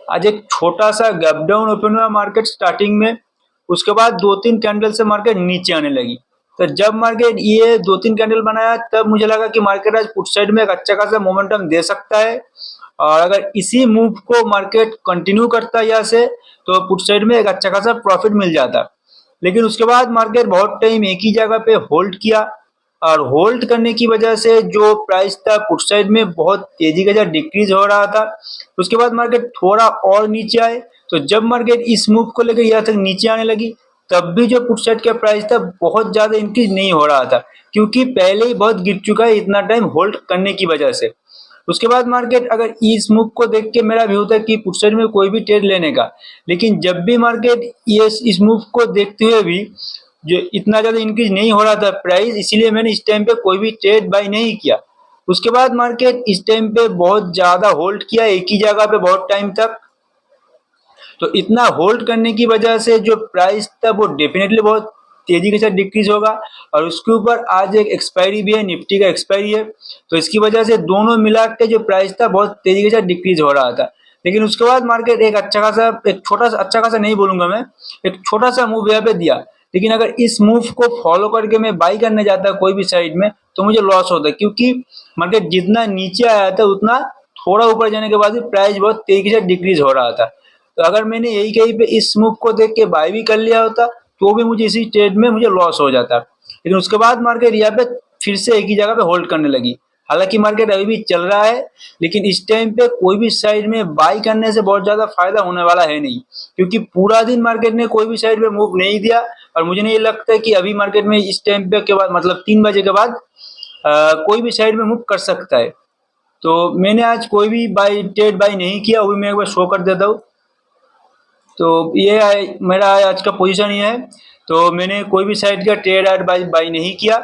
आज एक छोटा सा गैप डाउन ओपन हुआ मार्केट स्टार्टिंग में, उसके बाद 2-3 कैंडल से मार्केट नीचे आने लगी। तो जब मार्केट ये 2-3 कैंडल बनाया तब मुझे लगा कि मार्केट आज पुट साइड में एक अच्छा खासा मोमेंटम दे सकता है, और अगर इसी मूव को मार्केट कंटिन्यू करता है यहाँ से तो पुट साइड में एक अच्छा खासा प्रॉफिट मिल जाता। लेकिन उसके बाद मार्केट बहुत टाइम एक ही जगह पे होल्ड किया, और होल्ड करने की वजह से जो प्राइस था पुट साइड में बहुत तेजी के साथ डिक्रीज हो रहा था। उसके बाद मार्केट थोड़ा और नीचे आए, तो जब मार्केट इस मूव को लेकर यहाँ तक नीचे आने लगी तब भी जो पुट साइड का प्राइस था बहुत ज्यादा इंक्रीज नहीं हो रहा था, क्योंकि पहले ही बहुत गिर चुका है इतना टाइम होल्ड करने की वजह से। उसके बाद मार्केट अगर इस मूव को देख के मेरा व्यू था कि पुट साइड में कोई भी ट्रेड लेने का, लेकिन जब भी मार्केट ये इस मूव को देखते हुए भी जो इतना ज्यादा इंक्रीज नहीं हो रहा था प्राइस, इसीलिए मैंने इस टाइम पे कोई भी ट्रेड बाय नहीं किया। उसके बाद मार्केट इस टाइम पे बहुत ज्यादा होल्ड किया एक ही जगह पे बहुत टाइम तक। तो इतना होल्ड करने की वजह से जो प्राइस था वो डेफिनेटली बहुत तेजी के साथ डिक्रीज होगा, और उसके ऊपर आज एक एक्सपायरी भी है, निफ्टी का एक्सपायरी है। तो इसकी वजह से दोनों मिला के जो प्राइस था बहुत तेजी के साथ डिक्रीज हो रहा था। लेकिन उसके बाद मार्केट एक अच्छा खासा, एक छोटा सा, अच्छा खासा नहीं बोलूंगा मैं, एक छोटा सा मूव यहाँ पे दिया। लेकिन अगर इस मूव को फॉलो करके मैं बाई करने जाता कोई भी साइड में तो मुझे लॉस होता, क्योंकि मार्केट जितना नीचे आया था उतना थोड़ा ऊपर जाने के बाद भी प्राइस बहुत तेजी से डिक्रीज हो रहा था। तो अगर मैंने यही कहीं पे इस मूव को देख के बाय भी कर लिया होता तो भी मुझे इसी ट्रेड में मुझे लॉस हो जाता। लेकिन उसके बाद मार्केट यहाँ पे फिर से एक ही जगह पे होल्ड करने लगी। हालांकि मार्केट अभी भी चल रहा है, लेकिन इस टाइम पे कोई भी साइड में बाई करने से बहुत ज्यादा फायदा होने वाला है नहीं, क्योंकि पूरा दिन मार्केट ने कोई भी साइड में मूव नहीं दिया। और मुझे नहीं लगता कि अभी मार्केट में इस टाइम पे के बाद मतलब 3 बजे के बाद कोई भी साइड में मूव कर सकता है। तो मैंने आज कोई भी ट्रेड बाई नहीं किया, वो भी मैं एक बार शो कर देता हूँ। तो ये मेरा आज का पोजीशन ये है। तो मैंने कोई भी साइड का ट्रेड आज बाई नहीं किया।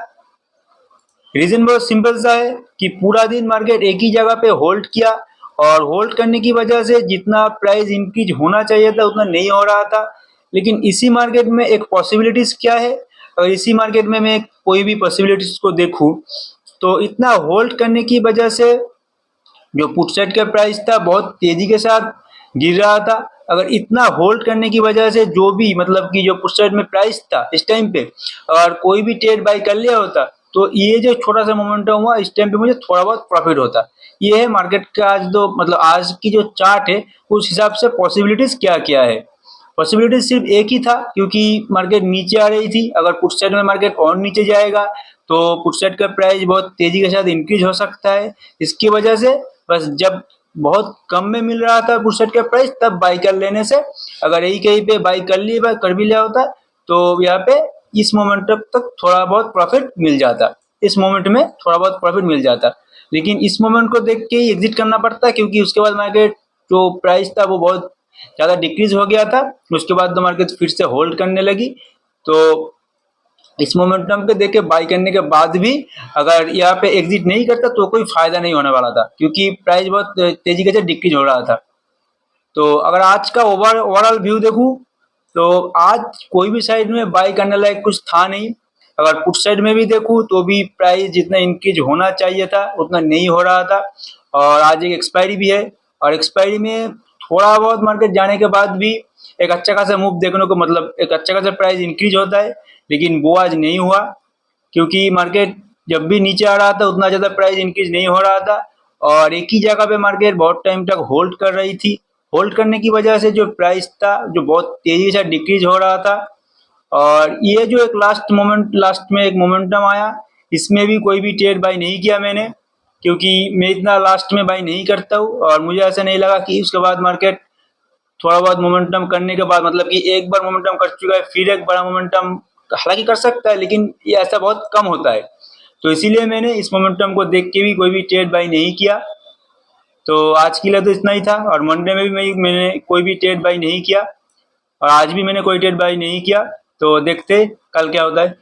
रीजन बहुत सिंपल सा है कि पूरा दिन मार्केट एक ही जगह पे होल्ड किया, और होल्ड करने की वजह से जितना प्राइस इंक्रीज होना चाहिए था उतना नहीं हो रहा था। लेकिन इसी मार्केट में एक पॉसिबिलिटीज क्या है, अगर इसी मार्केट में मैं कोई भी पॉसिबिलिटीज को देखूं तो इतना होल्ड करने की वजह से जो पुट साइड का प्राइस था बहुत तेजी के साथ गिर रहा था। अगर इतना होल्ड करने की वजह से जो भी मतलब कि जो पुट साइड में प्राइस था इस टाइम पे, और कोई भी ट्रेड बाय कर लिया होता तो ये जो छोटा सा मोमेंटम हुआ इस टाइम पे मुझे थोड़ा बहुत प्रॉफिट होता। ये है मार्केट का आज जो मतलब आज की जो चार्ट है उस हिसाब से पॉसिबिलिटीज क्या क्या है। पॉसिबिलिटी सिर्फ एक ही था, क्योंकि मार्केट नीचे आ रही थी। अगर पुट साइड में मार्केट और नीचे जाएगा तो पुट साइड का प्राइस बहुत तेजी के साथ इंक्रीज हो सकता है। इसकी वजह से बस जब बहुत कम में मिल रहा था पुट साइड का प्राइस तब बाई कर लेने से, अगर यही कहीं पे बाई कर भी लिया होता तो यहाँ पे इस मोमेंट तक थोड़ा बहुत प्रॉफिट मिल जाता, इस मोमेंट में थोड़ा बहुत प्रॉफिट मिल जाता। लेकिन इस मोमेंट को देख के ही एग्जिट करना पड़ता, क्योंकि उसके बाद मार्केट जो प्राइस था वो बहुत ज्यादा डिक्रीज हो गया था। उसके बाद तो मार्केट फिर से होल्ड करने लगी। तो इस मोमेंटम पे देख के बाई करने के बाद भी अगर यहाँ पे एग्जिट नहीं करता तो कोई फायदा नहीं होने वाला था, क्योंकि प्राइस बहुत तेजी के साथ डिक्रीज हो रहा था। तो अगर आज का ओवरऑल व्यू देखूं तो आज कोई भी साइड में बाई करने लायक कुछ था नहीं। अगर पुट साइड में भी देखूं तो भी प्राइस जितना इंक्रीज होना चाहिए था उतना नहीं हो रहा था। और आज एक एक्सपायरी भी है, और एक्सपायरी में थोड़ा बहुत मार्केट जाने के बाद भी एक अच्छा खासा मूव देखने को मतलब एक अच्छा खासा प्राइस इंक्रीज होता है, लेकिन वो आज नहीं हुआ। क्योंकि मार्केट जब भी नीचे आ रहा था उतना ज़्यादा प्राइस इंक्रीज नहीं हो रहा था, और एक ही जगह पे मार्केट बहुत टाइम तक होल्ड कर रही थी। होल्ड करने की वजह से जो प्राइस था जो बहुत तेजी से डिक्रीज हो रहा था। और ये जो एक लास्ट में एक मोमेंटम आया, इसमें भी कोई भी ट्रेड बाई नहीं किया मैंने, क्योंकि मैं इतना लास्ट में बाई नहीं करता हूँ। और मुझे ऐसा नहीं लगा कि उसके बाद मार्केट थोड़ा बहुत मोमेंटम करने के बाद मतलब कि एक बार मोमेंटम कर चुका है फिर एक बड़ा मोमेंटम हालांकि कर सकता है, लेकिन ये ऐसा बहुत कम होता है। तो इसीलिए मैंने इस मोमेंटम को देख के भी कोई भी ट्रेड बाई नहीं किया। तो आज के लिए तो इतना ही था, और मंडे में भी मैंने कोई भी ट्रेड बाई नहीं किया, और आज भी मैंने कोई ट्रेड बाई नहीं किया। तो देखते कल क्या होता है।